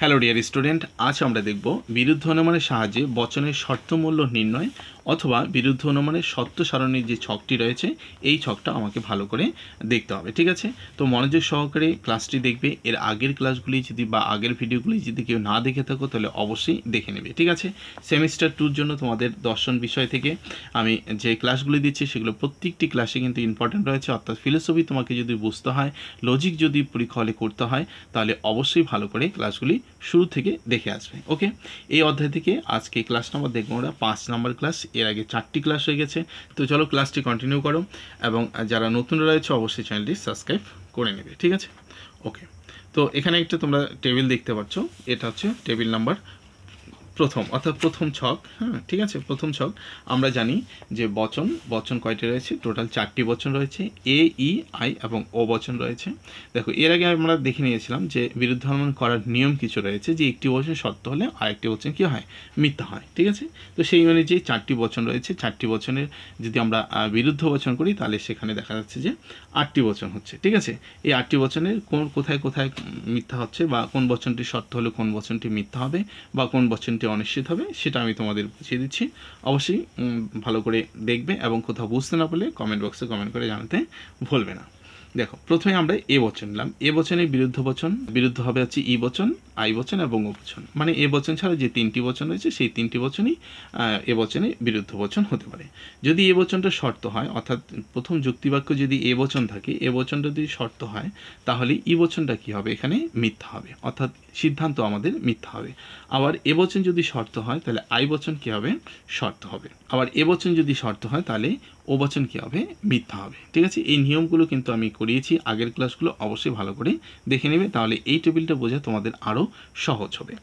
Hello dear student, আজ আমরা দেখব বিরুদ্ধ অনুমানের সাহায্যে বচনের শর্তমূল্য নির্ণয় অথবা বিরুদ্ধ অনুমানের সত্য সারণীর যে ছকটি রয়েছে এই ছকটা আমাকে ভালো করে দেখতে হবে। ঠিক আছে, তো মনোযোগ সহকারে ক্লাসটি দেখবে। এর আগের ক্লাসগুলি যদি বা আগের ভিডিওগুলি যদি কেউ না দেখে থাকো তাহলে অবশ্যই দেখে নেবে। ঠিক আছে, সেমিস্টার 2-র জন্য তোমাদের দর্শন বিষয় থেকে আমি যে ক্লাসগুলি দিচ্ছি সেগুলো প্রত্যেকটি ক্লাসে কিন্তু ইম্পর্টেন্ট রয়েছে। অর্থাৎ ফিলোসফি তোমাকে যদি বুঝতে হয়, লজিক যদি পরীক্ষা হলে করতে হয়, তাহলে অবশ্যই ভালো করে ক্লাসগুলি শুরু থেকে দেখে আসবে। ওকে, এই অধ্যায় থেকে আজকে ক্লাস নাম্বার দেখবো আমরা 5 নম্বর ক্লাস। এর আগে 4টি ক্লাস হয়ে গেছে। তো চলো ক্লাসটি কন্টিনিউ করো এবং যারা নতুন রয়েছে অবশ্যই চ্যানেলটি সাবস্ক্রাইব করে নেবে। ঠিক আছে, ওকে। তো এখানে একটা তোমরা টেবিল দেখতে পাচ্ছ, এটা হচ্ছে টেবিল নাম্বার প্রথম, অর্থাৎ প্রথম ছক। হ্যাঁ, ঠিক আছে, প্রথম ছক। আমরা জানি যে বচন কয়টি রয়েছে? টোটাল 4টি বচন রয়েছে, এ, ই, আই এবং ও বচন রয়েছে। দেখো, এর আগে আমরা দেখে নিয়েছিলাম যে বিরুদ্ধ অনুমান করার নিয়ম কিছু রয়েছে, যে একটি বচন সত্য হলে আরেকটি বচন কী হয়? মিথ্যা হয়। ঠিক আছে, তো সেই অনুযায়ী 4টি বচন রয়েছে। 4টি বচনের যদি আমরা বিরুদ্ধ বচন করি তাহলে সেখানে দেখা যাচ্ছে যে 8টি বচন হচ্ছে। ঠিক আছে, এই 8টি বচনের কোথায় কোথায় মিথ্যা হচ্ছে, বা কোন বচনটি সত্য হলে কোন বচনটি মিথ্যা হবে, বা কোন বচনটি অনিশ্চিত হবে, সেটা আমি তোমাদের বুঝিয়ে দিচ্ছি। অবশ্যই ভালো করে দেখবে এবং কোথাও বুঝতে না পারলে কমেন্ট বক্সে কমেন্ট করে জানাতে ভুলবে না। দেখো, প্রথমে আমরা এ বচন নিলাম। এ বচনের বিরুদ্ধ হবে হচ্ছে ই বচন, আই বচন এবং ও বচন। মানে এ বচন ছাড়া যে 3টি বচন রয়েছে সেই 3টি বচনই এ বচনে বিরুদ্ধ বচন হতে পারে। যদি এ বচনটা শর্ত হয়, অর্থাৎ প্রথম যুক্তিবাক্য যদি এ বচন থাকে, এ বচনটা যদি শর্ত হয়, তাহলে ই বচনটা কী হবে? এখানে মিথ্যা হবে, অর্থাৎ সিদ্ধান্ত আমাদের মিথ্যা হবে। আবার এ বচন যদি শর্ত হয় তাহলে আই বচন কী হবে? শর্ত হবে। আবার এ বচন যদি শর্ত হয় তাহলে ও বচন কী হবে? মিথ্যা হবে। ঠিক আছে, এই নিয়মগুলো কিন্তু আমি করিয়েছি আগের ক্লাসগুলো, অবশ্যই ভালো করে দেখে নেবে, তাহলে এই টেবিলটা বোঝা তোমাদের আরও সহজ হবে।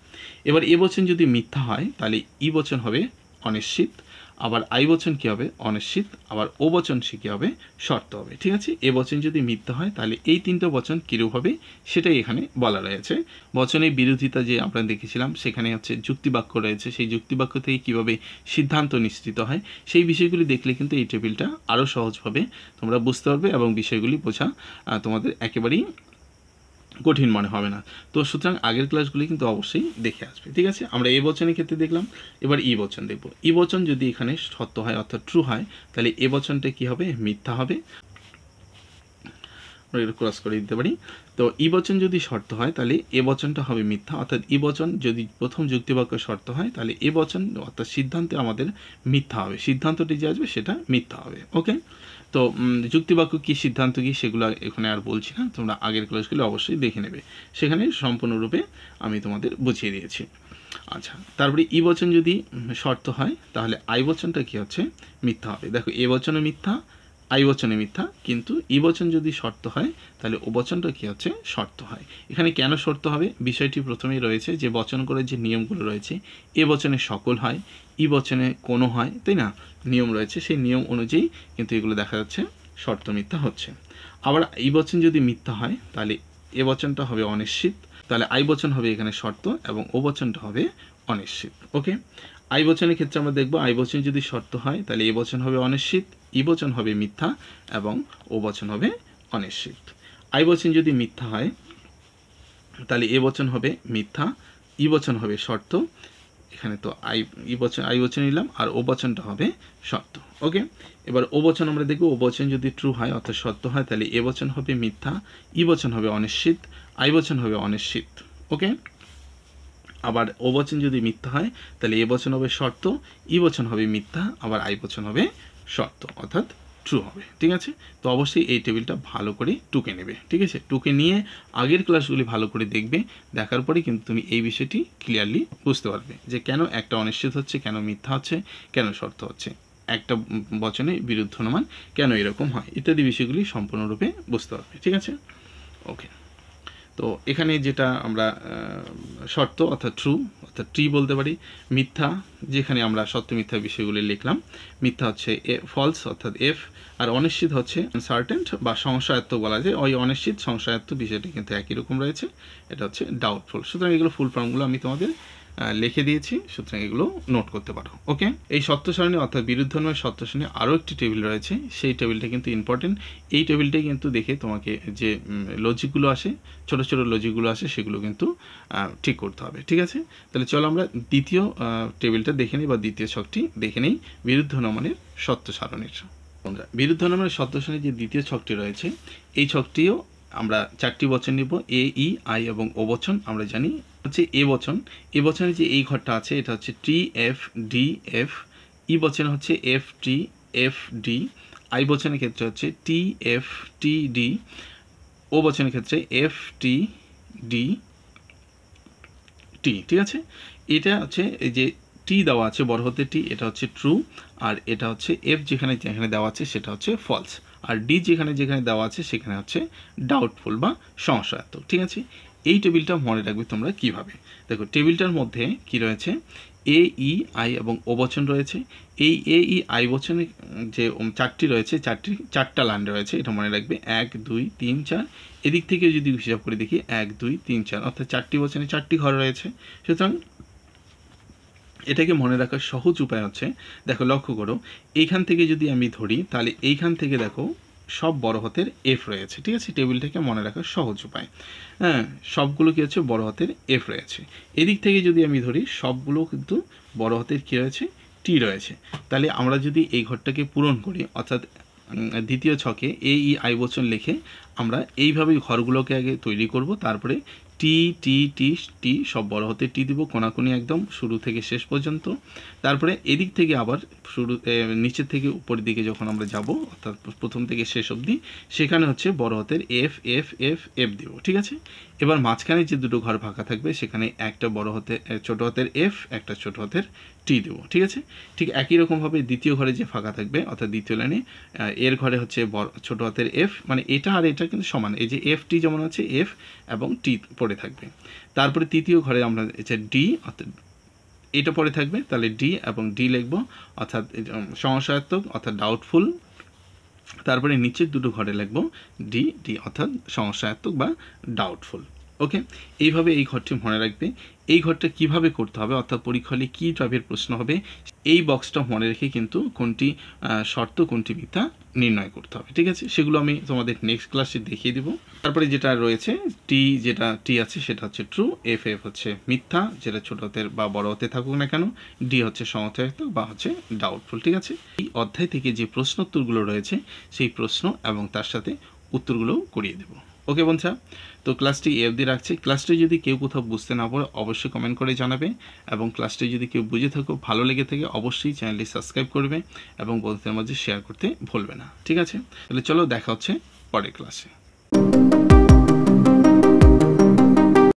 এবার এ বচন যদি মিথ্যা হয় তাহলে ই বচন হবে অনিশ্চিত, আবার আই বচন কী হবে? অনিশ্চিত, আবার ও বচন সে কী হবে? শর্ত হবে। ঠিক আছে, এ বচন যদি মিথ্যা হয় তাহলে এই 3টে বচন কীরূপ হবে সেটাই এখানে বলা রয়েছে। বচনের বিরোধিতা যে আমরা দেখেছিলাম, সেখানে হচ্ছে যুক্তিবাক্য রয়েছে, সেই যুক্তিবাক্য থেকে কীভাবে সিদ্ধান্ত নিশ্চিত হয় সেই বিষয়গুলি দেখলে কিন্তু এই টেবিলটা আরও সহজভাবে তোমরা বুঝতে পারবে এবং বিষয়গুলি বোঝা তোমাদের একেবারেই কঠিন মনে হবে না। তো সুতরাং আগের ক্লাসগুলি কিন্তু অবশ্যই দেখে আসবে। ঠিক আছে, আমরা এ বচনের ক্ষেত্রে দেখলাম, এবার ই বচন দেখব। ই বচন যদি এখানে সত্য হয় অর্থাৎ ট্রু হয় তাহলে এ বচনটা কী হবে? মিথ্যা হবে। ক্রস করে দিতে পারি। তো ই বচন যদি শর্ত হয় তাহলে এ বচনটা হবে মিথ্যা, অর্থাৎ ই বচন যদি প্রথম যুক্তিবাক্য শর্ত হয় তাহলে এ বচন অর্থাৎ সিদ্ধান্তে আমাদের মিথ্যা হবে, সিদ্ধান্তটি যে আসবে সেটা মিথ্যা হবে। ওকে, তো যুক্তিবাক্য কী, সিদ্ধান্ত কী, সেগুলো এখানে আর বলছি না, তোমরা আগের ক্লাসগুলো অবশ্যই দেখে নেবে, সেখানে সম্পূর্ণরূপে আমি তোমাদের বুঝিয়ে দিয়েছি। আচ্ছা, তারপরে ই বচন যদি শর্ত হয় তাহলে আই বচনটা কী হচ্ছে? মিথ্যা হবে। দেখো, এ বচনে মিথ্যা, আই বচনে মিথ্যা, কিন্তু ই বচন যদি শর্ত হয় তাহলে ও বচনটা কী হচ্ছে? শর্ত হয়। এখানে কেন শর্ত হবে বিষয়টি প্রথমেই রয়েছে, যে বচন করে যে নিয়মগুলো রয়েছে, এ বচনে সকল হয়, ই বচনে কোনো হয়, তাই না? নিয়ম রয়েছে, সেই নিয়ম অনুযায়ী কিন্তু এগুলো দেখা যাচ্ছে শর্ত মিথ্যা হচ্ছে। আবার ই বচন যদি মিথ্যা হয় তাহলে এ বচনটা হবে অনিশ্চিত, তাহলে আই বচন হবে এখানে শর্ত এবং ও বচনটা হবে অনিশ্চিত। ওকে, আই বচনের ক্ষেত্রে আমরা দেখব, আই বচন যদি শর্ত হয় তাহলে এ বচন হবে অনিশ্চিত, ই বচন হবে মিথ্যা এবং ও বচন হবে অনিশ্চিত। আই বচন যদি মিথ্যা হয় তাহলে এ বচন হবে মিথ্যা, ই বচন হবে শর্ত, এখানে তো আই বচন নিলাম, আর ও বচনটা হবে শর্ত। ওকে, এবার ও বচন আমরা দেখব, ও বচন যদি ট্রু হয় অর্থাৎ সত্য হয় তাহলে এ বচন হবে মিথ্যা, ই বচন হবে অনিশ্চিত, আই বচন হবে অনিশ্চিত। ওকে, আবার ও বচন যদি মিথ্যা হয় তাহলে এ বচন হবে শর্ত, ই বচন হবে মিথ্যা, আবার আই বচন হবে শর্ত, অর্থাৎ ট্রু হবে। ঠিক আছে, তো অবশ্যই এই টেবিলটা ভালো করে টুকে নেবে। ঠিক আছে, টুকে নিয়ে আগের ক্লাসগুলি ভালো করে দেখবে, দেখার পরে কিন্তু তুমি এই বিষয়টি ক্লিয়ারলি বুঝতে পারবে যে কেন একটা অনিশ্চিত হচ্ছে, কেন মিথ্যা হচ্ছে, কেন শর্ত হচ্ছে, একটা বচনে বিরুদ্ধ অনুমান কেন এরকম হয়, ইত্যাদি বিষয়গুলি সম্পূর্ণরূপে বুঝতে পারবে। ঠিক আছে, ওকে। তো এখানে যেটা আমরা শর্ত অর্থাৎ ট্রু অর্থাৎ টি বলতে পারি, মিথ্যা যেখানে আমরা সত্য মিথ্যা বিষয়গুলি লিখলাম, মিথ্যা হচ্ছে ফলস অর্থাৎ এফ, আর অনিশ্চিত হচ্ছে আনসার্টেন্ট বা সংশয়াত্মক বলা যায়। ওই অনিশ্চিত সংশয়াত্মক বিষয়টি কিন্তু একই রকম রয়েছে, এটা হচ্ছে ডাউটফুল। সুতরাং এগুলো ফুল ফর্মগুলো আমি তোমাদের লিখে দিয়েছি, সুতরাং এগুলো নোট করতে পারো। ওকে, এই সত্য সারণী অর্থাৎ বিরুদ্ধনময় সত্য সারণী আরও একটি টেবিল রয়েছে, সেই টেবিলটা কিন্তু ইম্পর্টেন্ট। এই টেবিলটাই কিন্তু দেখে তোমাকে যে লজিকগুলো আসে, ছোটো ছোটো লজিকগুলো আসে, সেগুলো কিন্তু ঠিক করতে হবে। ঠিক আছে, তাহলে চলো আমরা দ্বিতীয় টেবিলটা দেখে নিই বা দ্বিতীয় ছকটি দেখে নিই বিরুদ্ধ অনুমানের সত্য সারণীর। বিরুদ্ধ অনুমানের সত্য সারণীর যে দ্বিতীয় ছকটি রয়েছে, এই ছকটিও আমরা 4টি বচন নিব, এ, ই, আই এবং ও বচন। আমরা জানি হচ্ছে এ বচন, এ বচনের যে এই ঘরটা আছে এটা হচ্ছে টি এফ ডি এফ, ই বচনে হচ্ছে এফ টি এফ ডি, আই বচনের ক্ষেত্রে হচ্ছে টি এফ টি ডি, ও বচনের ক্ষেত্রে এফ টি ডি টি। ঠিক আছে, এটা হচ্ছে এই যে টি দেওয়া আছে বড় হাতের টি, এটা হচ্ছে ট্রু, আর এটা হচ্ছে এফ যেখানে যেখানে দেওয়া আছে সেটা হচ্ছে ফলস, আর ডি যেখানে যেখানে দেওয়া আছে সেখানে হচ্ছে ডাউটফুল বা সংশয়াত্মক। ঠিক আছে, এই টেবিলটা মনে রাখবে তোমরা কিভাবে। দেখো টেবিলটার মধ্যে কি রয়েছে, এ, ই, আই এবং ও বচন রয়েছে। এই এ, ই, আই বচনে যে 4টি রয়েছে, চারটা লাইন রয়েছে, এটা মনে রাখবে 1 2 3 4। এদিক থেকে যদি হিসাব করে দেখি 1 2 3 4, অর্থাৎ 4টি বচনে 4টি ঘর রয়েছে। সুতরাং এটাকে মনে রাখার সহজ উপায় হচ্ছে, দেখো লক্ষ্য করো, এইখান থেকে যদি আমি ধরি তাহলে এইখান থেকে দেখো সব বড় হাতের এফ রয়েছে। ঠিক আছে, টেবিলটাকে মনে রাখার সহজ উপায়, হ্যাঁ, সবগুলো কী হচ্ছে বড় হাতের এফ রয়েছে। এদিক থেকে যদি আমি ধরি সবগুলো কিন্তু বড় হাতের কী রয়েছে, টি রয়েছে। তাহলে আমরা যদি এই ঘরটাকে পূরণ করি, অর্থাৎ দ্বিতীয় ছকে এ, ই, আই বচন লিখে আমরা এইভাবেই ঘরগুলোকে আগে তৈরি করব, তারপরে টি টি টি টি সব বড় হাতের টি দিব কোনাকুনি একদম শুরু থেকে শেষ পর্যন্ত। তারপরে এদিক থেকে আবার নিচের থেকে উপরের দিকে যখন আমরা যাব, অর্থাৎ প্রথম থেকে শেষ অবধি, সেখানে হচ্ছে বড় হাতের এফ এফ এফ এফ দিব। ঠিক আছে, এবার মাঝখানে যে দুটো ঘর ফাঁকা থাকবে সেখানে একটা বড় হাতের ছোটো হাতের এফ, একটা ছোটো হাতের টি দেবো। ঠিক আছে, ঠিক একই রকমভাবে দ্বিতীয় ঘরে যে ফাঁকা থাকবে, অর্থাৎ দ্বিতীয় লাইনে এর ঘরে হচ্ছে ছোটো হাতের এফ, মানে এটা আর এটা কিন্তু সমান, এই যে এফ টি যেমন আছে এফ এবং টি পড়ে থাকবে। তারপরে তৃতীয় ঘরে আমরা এটা ডি, অর্থাৎ এটা পড়ে থাকবে, তাহলে ডি এবং ডি লিখবো, অর্থাৎ সংশয়াত্মক অর্থাৎ ডাউটফুল। তারপরে নিচের দুটো ঘরে লিখবো ডি ডি, অর্থাৎ সংশয়াত্মক বা ডাউটফুল। ওকে, এইভাবে এই ঘরটি মনে রাখবে। এই ঘরটা কিভাবে করতে হবে, অর্থাৎ পরীক্ষা হলে কী টাইপের প্রশ্ন হবে, এই বক্সটা মনে রেখে কিন্তু কোনটি শর্ত কোনটি মিথ্যা নির্ণয় করতে হবে। ঠিক আছে, সেগুলো আমি তোমাদের নেক্সট ক্লাসে দেখিয়ে দিব। তারপরে যেটা রয়েছে টি, যেটা টি আছে সেটা হচ্ছে ট্রু, এফ এফ হচ্ছে মিথ্যা, যেটা ছোট হাতের বা বড় হাতে থাকুক না কেন, ডি হচ্ছে সংশয়াত্মক বা হচ্ছে ডাউটফুল। ঠিক আছে, এই অধ্যায় থেকে যে প্রশ্নোত্তরগুলো রয়েছে সেই প্রশ্ন এবং তার সাথে উত্তরগুলোও করিয়ে দেব। ওকে বন্ধুরা, তো ক্লাসটি এ অবধি রাখছি। ক্লাসটি যদি কেউ কোথাও বুঝতে না পারে অবশ্যই কমেন্ট করে জানাবে, এবং ক্লাসটি যদি কেউ বুঝে থাকো, ভালো লেগে থাকে, অবশ্যই চ্যানেলটি সাবস্ক্রাইব করবে এবং বন্ধুদের মাঝে শেয়ার করতে ভুলবে না। ঠিক আছে, তাহলে চলো দেখা হচ্ছে পরের ক্লাসে।